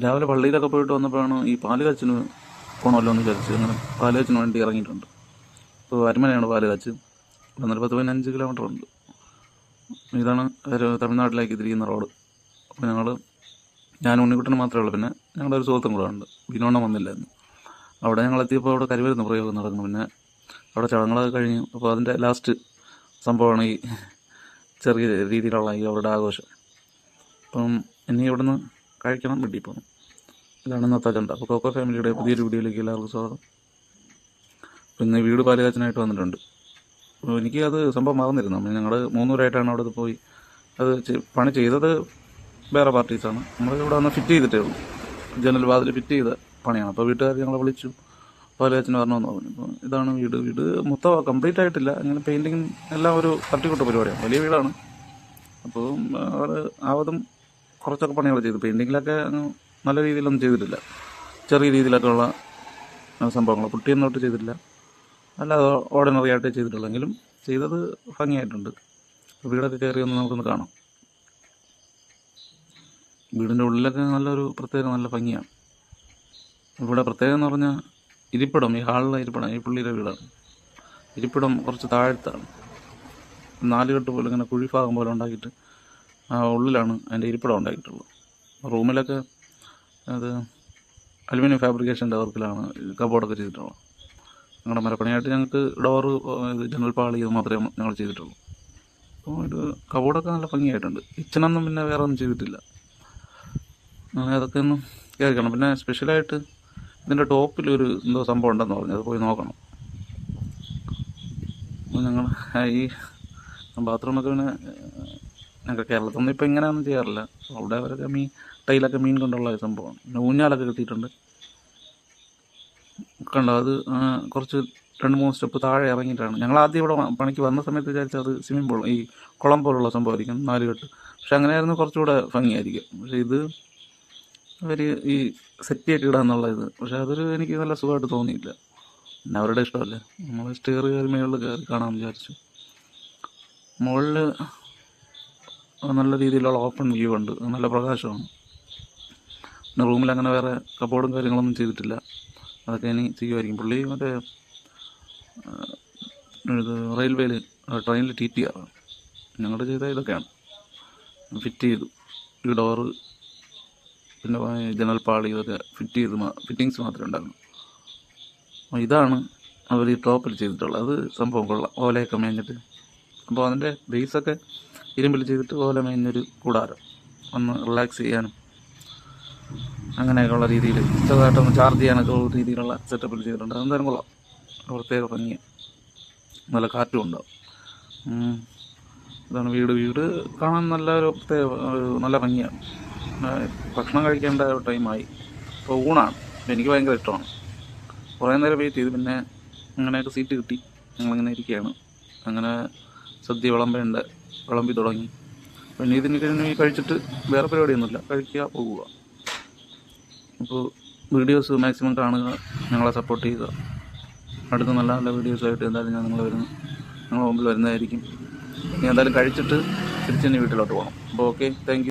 രാവിലെ പള്ളിയിലൊക്കെ പോയിട്ട് വന്നപ്പോഴാണ് ഈ പാല് കാച്ചിന് പോകണമല്ലോ എന്ന് വിചാരിച്ച് അങ്ങനെ പാല് കാച്ചിന് വേണ്ടി ഇറങ്ങിയിട്ടുണ്ട്. ഇപ്പോൾ അരമനയാണ് പാല് കാച്ച്. ഇവിടെ നിന്ന് 10-15 കിലോമീറ്റർ ഉണ്ട്. ഇതാണ് ഒരു തമിഴ്നാട്ടിലേക്ക് തിരിയുന്ന റോഡ്. അപ്പോൾ ഞാൻ ഉണ്ണിക്കുട്ടന് മാത്രമേ ഉള്ളൂ, പിന്നെ ഞങ്ങളുടെ ഒരു സുഹൃത്തും കൂടെ ഉണ്ട്. വിനോദം വന്നില്ലായിരുന്നു. അവിടെ ഞങ്ങൾ എത്തിയപ്പോൾ അവിടെ കരുവരുന്ന പ്രയോഗം നടക്കുന്നു. പിന്നെ അവിടെ ചടങ്ങുകളൊക്കെ കഴിഞ്ഞു. അപ്പോൾ അതിൻ്റെ ലാസ്റ്റ് സംഭവമാണ് ഈ ചെറിയ രീതിയിലുള്ള ഈ അവരുടെ ആഘോഷം. അപ്പം ഇനി ഇവിടുന്ന് കഴിക്കണം, വീട്ടിൽ പോകണം. ഇതാണ് ഇന്നത്തെ അജണ്ട. അപ്പോൾ കോക്കോ ഫാമിലിയുടെ പുതിയൊരു വീഡിയോയിലേക്ക് എല്ലാവർക്കും സ്വാഗതം. പിന്നെ വീട് പാലുകാച്ചനായിട്ട് വന്നിട്ടുണ്ട്. അപ്പോൾ എനിക്ക് അത് സംഭവം മറന്നിരുന്നു. ഞങ്ങൾ 3 പേരായിട്ടാണ് അവിടെ പോയി അത് പണി ചെയ്തത്. വേറെ പാർട്ടീസാണ്. നമ്മൾ ഇവിടെ വന്ന് ഫിറ്റ് ചെയ്തിട്ടേ ഉള്ളൂ. ജനൽ വാതിൽ ഫിറ്റ് ചെയ്ത പണിയാണ്. അപ്പോൾ വീട്ടുകാർ ഞങ്ങളെ വിളിച്ചു, പാലുകാച്ചന് വരണമെന്ന് പറഞ്ഞു. അപ്പോൾ ഇതാണ് വീട് മൊത്തം കംപ്ലീറ്റ് ആയിട്ടില്ല. അങ്ങനെ പെയിൻറ്റിങ് എല്ലാം ഒരു തട്ടിക്കൊട്ട പരിപാടിയാണ്. വലിയ വീടാണ്. അപ്പോൾ അവർ ആവതും കുറച്ചൊക്കെ പണികൾ ചെയ്തു. പെയിൻറ്റിങ്ങിലൊക്കെ നല്ല രീതിയിലൊന്നും ചെയ്തിട്ടില്ല. ചെറിയ രീതിയിലൊക്കെ ഉള്ള സംഭവങ്ങൾ പുട്ടിയൊന്നും തൊട്ട് ചെയ്തിട്ടില്ല. അല്ലാതെ ഓർഡിനറി ആയിട്ടേ ചെയ്തിട്ടുള്ളെങ്കിലും ചെയ്തത് ഭംഗിയായിട്ടുണ്ട്. വീടൊക്കെ കയറി ഒന്ന് നമുക്കൊന്ന് കാണാം. വീടിൻ്റെ ഉള്ളിലൊക്കെ നല്ല ഭംഗിയാണ്. ഇവിടെ പ്രത്യേകം എന്ന് പറഞ്ഞാൽ ഇരിപ്പിടം, ഈ ഹാളിലെ ഇരിപ്പിടം, ഈ പുള്ളിയുടെ വീടാണ്. ഇരിപ്പിടം കുറച്ച് താഴത്താണ്. 4 കെട്ട് പോലെ ഇങ്ങനെ കുഴിഭാഗം പോലെ ഉണ്ടാക്കിയിട്ട് ആ ഉള്ളിലാണ് അതിൻ്റെ ഇരിപ്പിടം ഉണ്ടാക്കിയിട്ടുള്ളത്. റൂമിലൊക്കെ അത് അലുമിനിയം ഫാബ്രിക്കേഷൻ്റെ വർക്കിലാണ് കബോർഡൊക്കെ ചെയ്തിട്ടുള്ളത്. ഞങ്ങളുടെ മരപ്പണിയായിട്ട് ഞങ്ങൾക്ക് ഡോറ്, ജനൽ പാളി ഇത് മാത്രമേ ഞങ്ങൾ ചെയ്തിട്ടുള്ളൂ. അപ്പോൾ ഇത് കബോർഡൊക്കെ നല്ല ഭംഗിയായിട്ടുണ്ട്. കിച്ചണൊന്നും പിന്നെ വേറെ ഒന്നും ചെയ്തിട്ടില്ല. അങ്ങനെ അതൊക്കെ ഒന്ന് കേൾക്കണം. പിന്നെ സ്പെഷ്യലായിട്ട് ഇതിൻ്റെ ടോപ്പിലൊരു എന്തോ സംഭവം ഉണ്ടെന്ന് പറഞ്ഞു. അത് പോയി നോക്കണം. ഞങ്ങൾ ഈ ബാത്റൂമൊക്കെ പിന്നെ ഞങ്ങൾക്ക് കേരളത്തിലൊന്നും ഇപ്പോൾ ഇങ്ങനെയൊന്നും ചെയ്യാറില്ല. അവിടെ അവരൊക്കെ ടൈലൊക്കെ മീൻ കൊണ്ടുള്ള സംഭവമാണ്. പിന്നെ ഊഞ്ഞാലൊക്കെ കിട്ടിയിട്ടുണ്ട്. കണ്ടോ, അത് കുറച്ച് 2-3 സ്റ്റെപ്പ് താഴെ ഇറങ്ങിയിട്ടാണ്. ഞങ്ങൾ ആദ്യം ഇവിടെ പണിക്ക് വന്ന സമയത്ത് വിചാരിച്ചത് അത് സ്വിമ്മിംഗ് പൂൾ, ഈ കുളം പോലുള്ള സംഭവമായിരിക്കും, 4 കെട്ട്. പക്ഷെ അങ്ങനെയായിരുന്നു കുറച്ചുകൂടെ ഭംഗിയായിരിക്കും. പക്ഷേ ഇത് അവർ ഈ സെറ്റ് ചെയ്തിട്ട് ഇടാന്നുള്ള ഇത്, പക്ഷെ അതൊരു എനിക്ക് നല്ല സുഖമായിട്ട് തോന്നിയില്ല. പിന്നെ അവരുടെ ഇഷ്ടമല്ലേ. നമ്മൾ സ്റ്റെയർ കയറി മുകളിൽ കയറി കാണാമെന്ന് വിചാരിച്ചു. മുകളിൽ നല്ല രീതിയിലുള്ള ഓപ്പൺ വ്യൂ ഉണ്ട്, നല്ല പ്രകാശമാണ്. പിന്നെ റൂമിൽ അങ്ങനെ വേറെ കബോർഡും കാര്യങ്ങളൊന്നും ചെയ്തിട്ടില്ല. അതൊക്കെ ഇനി ചെയ്യുമായിരിക്കും. പുള്ളി മറ്റേ ഇത് റെയിൽവേയിൽ ട്രെയിനിൽ TTR ഞങ്ങൾ ചെയ്ത ഇതൊക്കെയാണ് ഫിറ്റ് ചെയ്തു. ഈ ഡോറ് പിന്നെ ജനൽ പാളി ഇതൊക്കെ ഫിറ്റിങ്സ് മാത്രമേ ഉണ്ടാകുന്നു. ഇതാണ് അവർ ഈ ടോപ്പിൽ ചെയ്തിട്ടുള്ളത്. അത് സംഭവം കൊള്ളാം. ഓലയൊക്കെ മേഞ്ഞിട്ട്. അപ്പോൾ അതിൻ്റെ ബേസൊക്കെ ഇരുമ്പിൽ ചെയ്തിട്ട് ഓല മേഞ്ഞൊരു കൂടാരം, ഒന്ന് റിലാക്സ് ചെയ്യാനും അങ്ങനെയൊക്കെയുള്ള രീതിയിൽ ചെറുതായിട്ടൊന്ന് ചാർജ് ചെയ്യാനൊക്കെ ഉള്ള രീതിയിലുള്ള സെറ്റപ്പിൽ ചെയ്തിട്ടുണ്ട്. അതെന്തായാലും കൊള്ളാം. പ്രത്യേക ഭംഗിയാണ്. നല്ല കാറ്റും ഉണ്ടാവും. ഇതാണ് വീട് കാണാൻ നല്ല ഭംഗിയാണ്. ഭക്ഷണം കഴിക്കേണ്ട ടൈമായി. ഇപ്പോൾ ഊണാണ്. എനിക്ക് ഭയങ്കര ഇഷ്ടമാണ്. കുറേ നേരം വെയിറ്റ് ചെയ്ത് പിന്നെ അങ്ങനെയൊക്കെ സീറ്റ് കിട്ടി. ഞങ്ങളിങ്ങനെ ഇരിക്കുകയാണ്. അങ്ങനെ സദ്യ വിളമ്പി തുടങ്ങി. പിന്നെ ഇതിന് കഴിച്ചിട്ട് വേറെ പരിപാടിയൊന്നുമില്ല, കഴിക്കുക, പോകുക. അപ്പോൾ വീഡിയോസ് മാക്സിമം കാണുക, ഞങ്ങളെ സപ്പോർട്ട് ചെയ്യുക. അടുത്ത നല്ല വീഡിയോസുമായിട്ട് എന്തായാലും ഞങ്ങളുടെ മുമ്പിൽ വരുന്നതായിരിക്കും. ഇനി എന്തായാലും കഴിച്ചിട്ട് തിരിച്ച് വീട്ടിലോട്ട് പോകണം. അപ്പോൾ ഓക്കെ, താങ്ക് യു.